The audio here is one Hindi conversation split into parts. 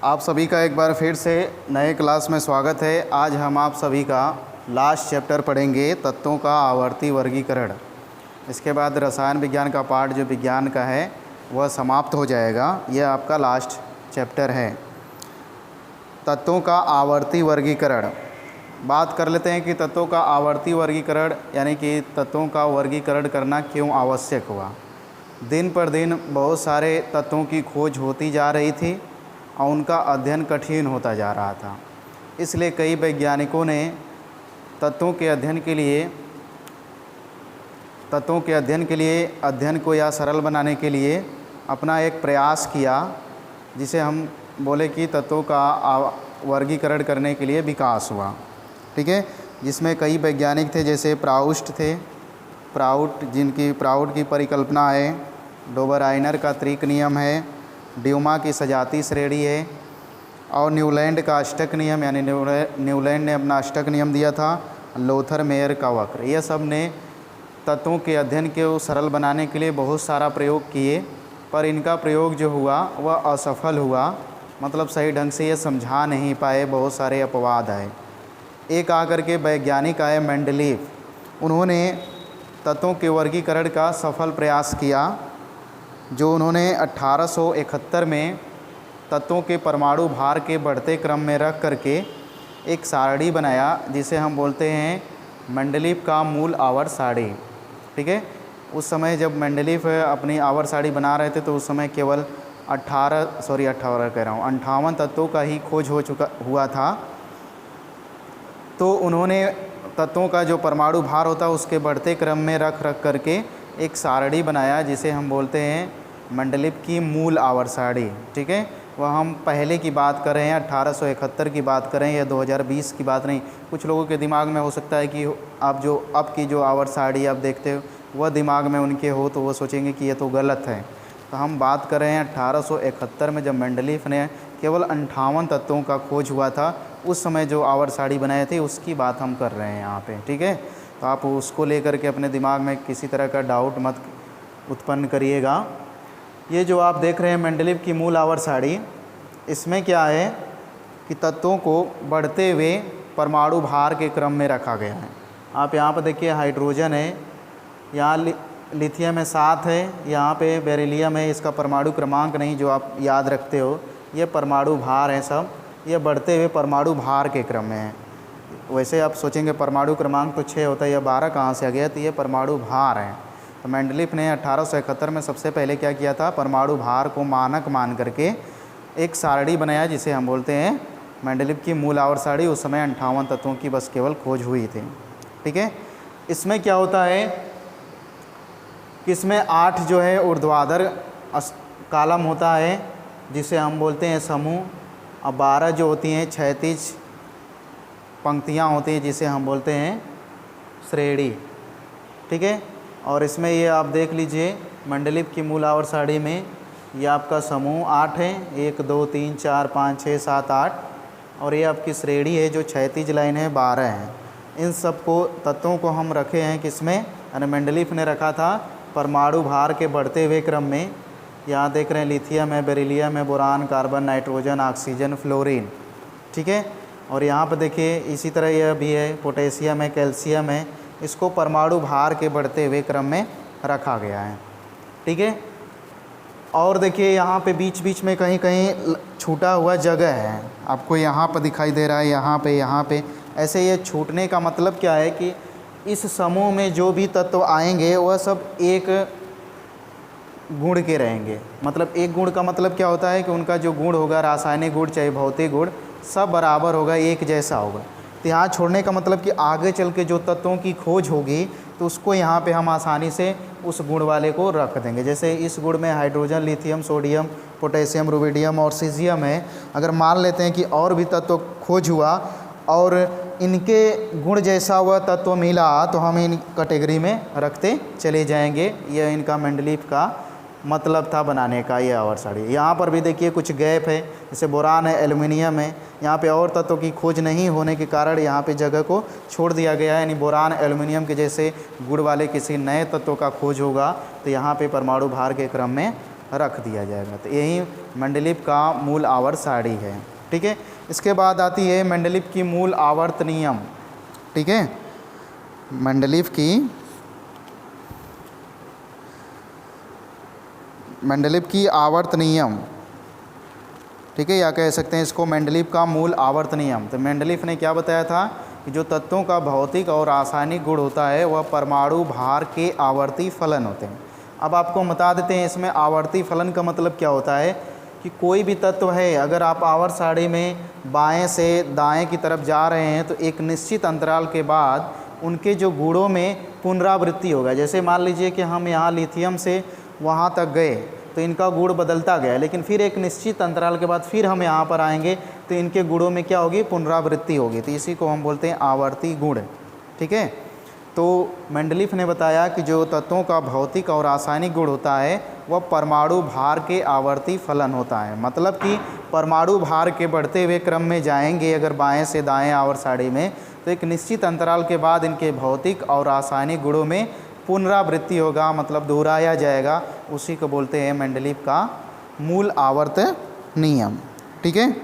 आप सभी का एक बार फिर से नए क्लास में स्वागत है। आज हम आप सभी का लास्ट चैप्टर पढ़ेंगे, तत्वों का आवर्ती वर्गीकरण। इसके बाद रसायन विज्ञान का पार्ट जो विज्ञान का है वह समाप्त हो जाएगा। यह आपका लास्ट चैप्टर है, तत्वों का आवर्ती वर्गीकरण। बात कर लेते हैं कि तत्वों का आवर्ती वर्गीकरण यानी कि तत्वों का वर्गीकरण करना क्यों आवश्यक हुआ। दिन पर दिन बहुत सारे तत्वों की खोज होती जा रही थी और उनका अध्ययन कठिन होता जा रहा था। इसलिए कई वैज्ञानिकों ने तत्वों के अध्ययन के लिए अध्ययन को या सरल बनाने के लिए अपना एक प्रयास किया, जिसे हम बोले कि तत्वों का वर्गीकरण करने के लिए विकास हुआ। ठीक है, जिसमें कई वैज्ञानिक थे, जैसे प्राउस्ट थे, प्राउड की परिकल्पना है, डोबराइनर का त्रिक नियम है, ड्यूमा की सजाती श्रेणी है, और न्यूलैंड का अष्टक नियम, यानी न्यूलैंड ने अपना अष्टक नियम दिया था, लोथर मेयर का वक्र। ये सब ने तत्वों के अध्ययन को सरल बनाने के लिए बहुत सारा प्रयोग किए, पर इनका प्रयोग जो हुआ वह असफल हुआ। मतलब सही ढंग से ये समझा नहीं पाए, बहुत सारे अपवाद आए। एक आकर के वैज्ञानिक आए मेंडलीफ। उन्होंने तत्वों के वर्गीकरण का सफल प्रयास किया, जो उन्होंने 1871 में तत्वों के परमाणु भार के बढ़ते क्रम में रख करके एक सारणी बनाया, जिसे हम बोलते हैं मेंडलीफ का मूल आवर्त सारणी। ठीक है, उस समय जब मेंडलीफ अपनी आवर्त सारणी बना रहे थे तो उस समय केवल 58 तत्वों का ही खोज हुआ था। तो उन्होंने तत्वों का जो परमाणु भार होता है उसके बढ़ते क्रम में रख करके एक सारणी बनाया, जिसे हम बोलते हैं मेंडलीफ की मूल आवर्त सारणी। ठीक है, वह हम पहले की बात कर रहे हैं, 1871 की बात कर रहे हैं या 2020 की बात नहीं। कुछ लोगों के दिमाग में हो सकता है कि आप जो अब की जो आवर्त सारणी आप देखते हो वह दिमाग में उनके हो, तो वो सोचेंगे कि ये तो गलत है। तो हम बात कर रहे हैं 1871 में, जब मेंडलीफ ने केवल 58 तत्वों का खोज हुआ था, उस समय जो आवर्त सारणी बनाए थे उसकी बात हम कर रहे हैं यहाँ पे। ठीक है, तो आप उसको लेकर के अपने दिमाग में किसी तरह का डाउट मत उत्पन्न करिएगा। ये जो आप देख रहे हैं मेंडलीफ की मूल आवर्त सारणी, इसमें क्या है कि तत्वों को बढ़ते हुए परमाणु भार के क्रम में रखा गया है। आप यहाँ पर देखिए हाइड्रोजन है, यहाँ लिथियम है 7 है, यहाँ पे बेरिलियम है, इसका परमाणु क्रमांक नहीं जो आप याद रखते हो, ये परमाणु भार है सब, ये बढ़ते हुए परमाणु भार के क्रम में है। वैसे आप सोचेंगे परमाणु क्रमांक तो 6 होता है, यह 12 कहाँ से आ गया, तो ये परमाणु भार है। तो मेंडलीफ ने 1871 में सबसे पहले क्या किया था, परमाणु भार को मानक मान करके एक सारणी बनाया, जिसे हम बोलते हैं मेंडलीफ की मूल आवर्त सारणी। उस समय 58 तत्वों की बस केवल खोज हुई थी। ठीक है, इसमें क्या होता है कि इसमें 8 जो है ऊर्ध्वाधर कालम होता है, जिसे हम बोलते हैं समूह, और 12 जो होती हैं क्षैतिज पंक्तियाँ होती हैं, जिसे हम बोलते हैं श्रेणी। ठीक है, और इसमें ये आप देख लीजिए मेंडलीफ की मूल आवर्त सारणी में ये आपका समूह 8 है, 1 2 3 4 5 6 7 8, और ये आपकी श्रेणी है जो क्षैतिज लाइन है 12 है। इन सब को तत्वों को हम रखे हैं किसमें, यानी मेंडलीफ ने रखा था परमाणु भार के बढ़ते हुए क्रम में। यहाँ देख रहे हैं लिथियम है, बेरिलियम है, boron, carbon, nitrogen, oxygen, fluorine. ठीक है, और यहाँ पर देखिए इसी तरह यह भी है, पोटेशियम है, कैल्शियम है, इसको परमाणु भार के बढ़ते हुए क्रम में रखा गया है। ठीक है, और देखिए यहाँ पे बीच बीच में कहीं कहीं छूटा हुआ जगह है, आपको यहाँ पर दिखाई दे रहा है, यहाँ पे ऐसे ये छूटने का मतलब क्या है कि इस समूह में जो भी तत्व आएंगे वह सब एक गुण के रहेंगे। मतलब एक गुण का मतलब क्या होता है कि उनका जो गुण होगा, रासायनिक गुण चाहे भौतिक गुण, सब बराबर होगा, एक जैसा होगा। तो यहाँ छोड़ने का मतलब कि आगे चल के जो तत्वों की खोज होगी तो उसको यहाँ पे हम आसानी से उस गुण वाले को रख देंगे। जैसे इस गुण में hydrogen, lithium, sodium, potassium, rubidium और सीजियम है। अगर मान लेते हैं कि और भी तत्व खोज हुआ और इनके गुण जैसा वह तत्व मिला, तो हम इन कैटेगरी में रखते चले जाएंगे। यह इनका मेंडलीफ का मतलब था बनाने का ये आवर्त सारणी। यहाँ पर भी देखिए कुछ गैप है, जैसे बोरान है, एल्युमिनियम है, यहाँ पे और तत्वों की खोज नहीं होने के कारण यहाँ पे जगह को छोड़ दिया गया है। यानी बोरान, एल्युमिनियम के जैसे गुण वाले किसी नए तत्व का खोज होगा तो यहाँ पे परमाणु भार के क्रम में रख दिया जाएगा। तो यही मेंडलीव का मूल आवर्त सारणी है। ठीक है, इसके बाद आती है मेंडलीव की मूल आवर्त नियम। ठीक है, मेंडलीव की आवर्त नियम। ठीक है, या कह सकते हैं इसको मेंडलीव का मूल आवर्त नियम। तो मेंडलीव ने क्या बताया था कि जो तत्वों का भौतिक और रासायनिक गुण होता है वह परमाणु भार के आवर्ती फलन होते हैं। अब आपको बता देते हैं इसमें आवर्ती फलन का मतलब क्या होता है कि कोई भी तत्व है, अगर आप आवर्त सारणी में बाएं से दाएं की तरफ जा रहे हैं तो एक निश्चित अंतराल के बाद उनके जो गुणों में पुनरावृत्ति होगा। जैसे मान लीजिए कि हम यहाँ लिथियम से वहाँ तक गए तो इनका गुण बदलता गया, लेकिन फिर एक निश्चित अंतराल के बाद फिर हम यहाँ पर आएंगे तो इनके गुणों में क्या होगी, पुनरावृत्ति होगी। तो इसी को हम बोलते हैं आवर्ती गुण। ठीक है, तो मेंडलीव ने बताया कि जो तत्वों का भौतिक और रासायनिक गुण होता है वह परमाणु भार के आवर्ती फलन होता है। मतलब कि परमाणु भार के बढ़ते हुए क्रम में जाएंगे अगर बाएं से दाएं आवर्त सारणी में, तो एक निश्चित अंतराल के बाद इनके भौतिक और रासायनिक गुणों में पुनरावृत्ति होगा, मतलब दोहराया जाएगा। उसी को बोलते हैं मेंडलीव का मूल आवर्त नियम। ठीक है,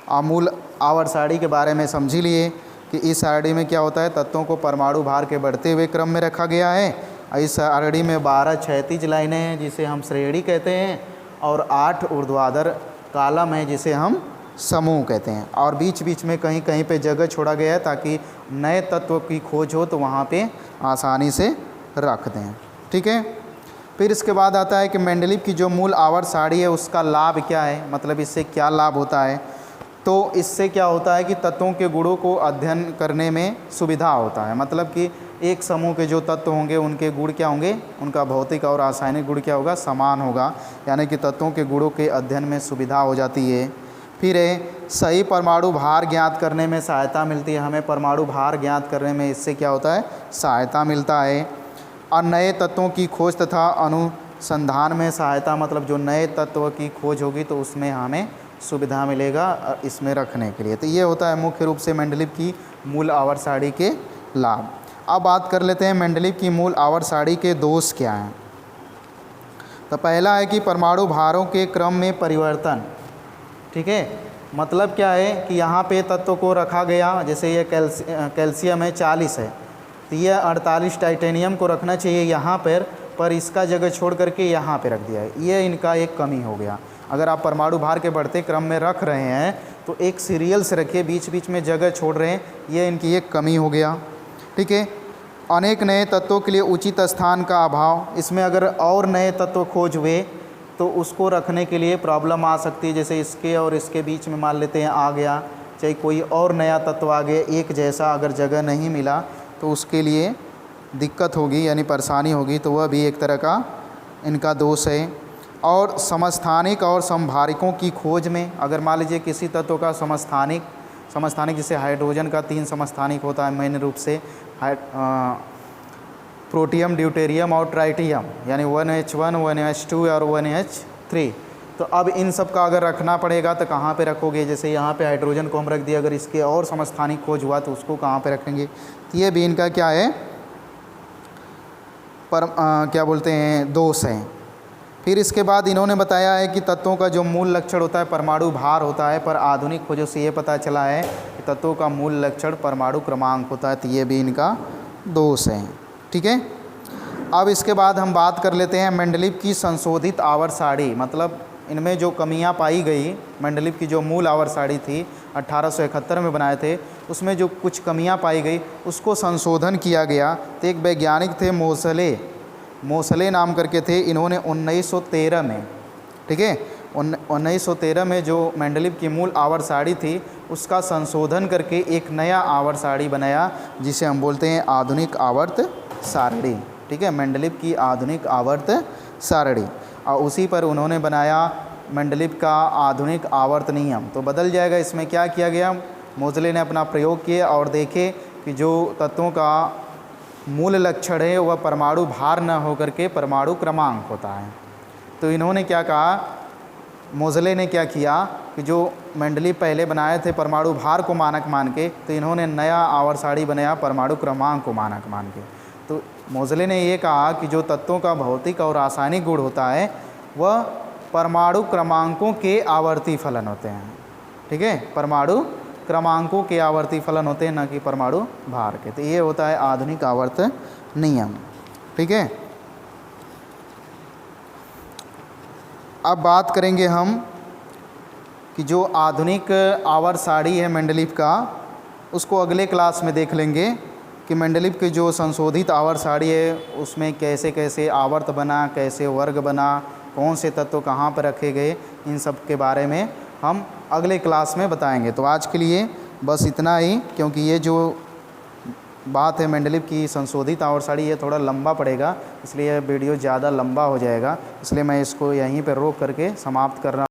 आप मूल आवर्त सारणी के बारे में समझ लिए कि इस सारणी में क्या होता है, तत्वों को परमाणु भार के बढ़ते हुए क्रम में रखा गया है। इस सारणी में 12 क्षैतिज लाइनें हैं जिसे हम श्रेणी कहते हैं, और 8 ऊर्ध्वाधर कालम है जिसे हम समूह कहते हैं। और बीच बीच में कहीं कहीं पे जगह छोड़ा गया है ताकि नए तत्व की खोज हो तो वहाँ पे आसानी से रख दें। ठीक है, फिर इसके बाद आता है कि मेंडलीव की जो मूल आवर्त सारणी है उसका लाभ क्या है, मतलब इससे क्या लाभ होता है। तो इससे क्या होता है कि तत्वों के गुणों को अध्ययन करने में सुविधा होता है। मतलब कि एक समूह के जो तत्व होंगे उनके गुण क्या होंगे, उनका भौतिक और रासायनिक गुण क्या होगा, समान होगा, यानी कि तत्वों के गुणों के अध्ययन में सुविधा हो जाती है। फिर सही परमाणु भार ज्ञात करने में सहायता मिलती है, हमें परमाणु भार ज्ञात करने में इससे क्या होता है, सहायता मिलता है। और नए तत्वों की खोज तथा अनुसंधान में सहायता, मतलब जो नए तत्व की खोज होगी तो उसमें हमें सुविधा मिलेगा इसमें रखने के लिए। तो ये होता है मुख्य रूप से मेंडलीव की मूल आवर्त सारणी के लाभ। अब बात कर लेते हैं मेंडलीव की मूल आवर्त सारणी के दोष क्या हैं। तो पहला है कि परमाणु भारों के क्रम में परिवर्तन। ठीक है, मतलब क्या है कि यहाँ पे तत्व को रखा गया, जैसे ये कैल्शियम है 40 है, तो ये 48 टाइटेनियम को रखना चाहिए यहाँ पर इसका जगह छोड़ करके यहाँ पे रख दिया है। ये इनका एक कमी हो गया। अगर आप परमाणु भार के बढ़ते क्रम में रख रहे हैं तो एक सीरियल से रखिए, बीच बीच में जगह छोड़ रहे हैं, ये इनकी एक कमी हो गया। ठीक है, अनेक नए तत्वों के लिए उचित स्थान का अभाव, इसमें अगर और नए तत्व खोज हुए तो उसको रखने के लिए प्रॉब्लम आ सकती है। जैसे इसके और इसके बीच में मान लेते हैं आ गया, चाहे कोई और नया तत्व आ गया एक जैसा, अगर जगह नहीं मिला तो उसके लिए दिक्कत होगी, यानी परेशानी होगी। तो वह भी एक तरह का इनका दोष है। और समस्थानिक और समभारिकों की खोज में, अगर मान लीजिए किसी तत्व का समस्थानिक जैसे हाइड्रोजन का 3 समस्थानिक होता है मेन रूप से, प्रोटियम, ड्यूटेरियम और ट्राइटियम, यानी 1H1, 1H2 और 1H3। तो अब इन सब का अगर रखना पड़ेगा तो कहाँ पे रखोगे। जैसे यहाँ पे हाइड्रोजन को हम रख दिया, अगर इसके और समस्थानिक खोज हुआ तो उसको कहाँ पे रखेंगे। तो ये भी इनका क्या है, क्या बोलते हैं, दोष है। फिर इसके बाद इन्होंने बताया है कि तत्वों का जो मूल लक्षण होता है परमाणु भार होता है, पर आधुनिक खोजों से ये पता चला है कि तत्वों का मूल लक्षण परमाणु क्रमांक होता है। तो ये भी इनका दोष है। ठीक है, अब इसके बाद हम बात कर लेते हैं मेंडलीव की संशोधित आवर्त सारणी। मतलब इनमें जो कमियां पाई गई, मेंडलीव की जो मूल आवर्त सारणी थी 1871 में बनाए थे, उसमें जो कुछ कमियां पाई गई उसको संशोधन किया गया। तो एक वैज्ञानिक थे मोसले नाम करके थे, इन्होंने 1913 में, ठीक है, 1913 में जो मेंडलीव की मूल आवर्त सारणी थी उसका संशोधन करके एक नया आवर्त सारणी बनाया जिसे हम बोलते हैं आधुनिक आवर्त सारणी। ठीक है, मेंडलीव की आधुनिक आवर्त सारणी, और उसी पर उन्होंने बनाया मेंडलीव का आधुनिक आवर्त नियम। तो बदल जाएगा, इसमें क्या किया गया, मोसले ने अपना प्रयोग किया और देखे कि जो तत्वों का मूल लक्षण है वह परमाणु भार न होकर के परमाणु क्रमांक होता है। तो इन्होंने क्या कहा, मोसले ने क्या किया कि जो मेंडलीव पहले बनाए थे परमाणु भार को मानक मान के, तो इन्होंने नया आवर्त सारणी बनाया परमाणु क्रमांक को मानक मान के। तो मोसले ने ये कहा कि जो तत्वों का भौतिक और रासायनिक गुण होता है वह परमाणु क्रमांकों के आवर्ती फलन होते हैं। ठीक है, परमाणु क्रमांकों के आवर्ती फलन होते हैं, न कि परमाणु भार के। तो ये होता है आधुनिक आवर्त नियम। ठीक है, अब बात करेंगे हम कि जो आधुनिक आवर्त सारणी है मेंडलीव का, उसको अगले क्लास में देख लेंगे कि मेंडलीव की जो संशोधित आवर्त सारणी है उसमें कैसे कैसे आवर्त बना, कैसे वर्ग बना, कौन से तत्व कहाँ पर रखे गए, इन सब के बारे में हम अगले क्लास में बताएंगे। तो आज के लिए बस इतना ही, क्योंकि ये जो बात है मेंडलीव की संशोधित आवर्त सारणी ये थोड़ा लंबा पड़ेगा, इसलिए वीडियो ज़्यादा लंबा हो जाएगा, इसलिए मैं इसको यहीं पर रोक करके समाप्त कर रहा हूँ।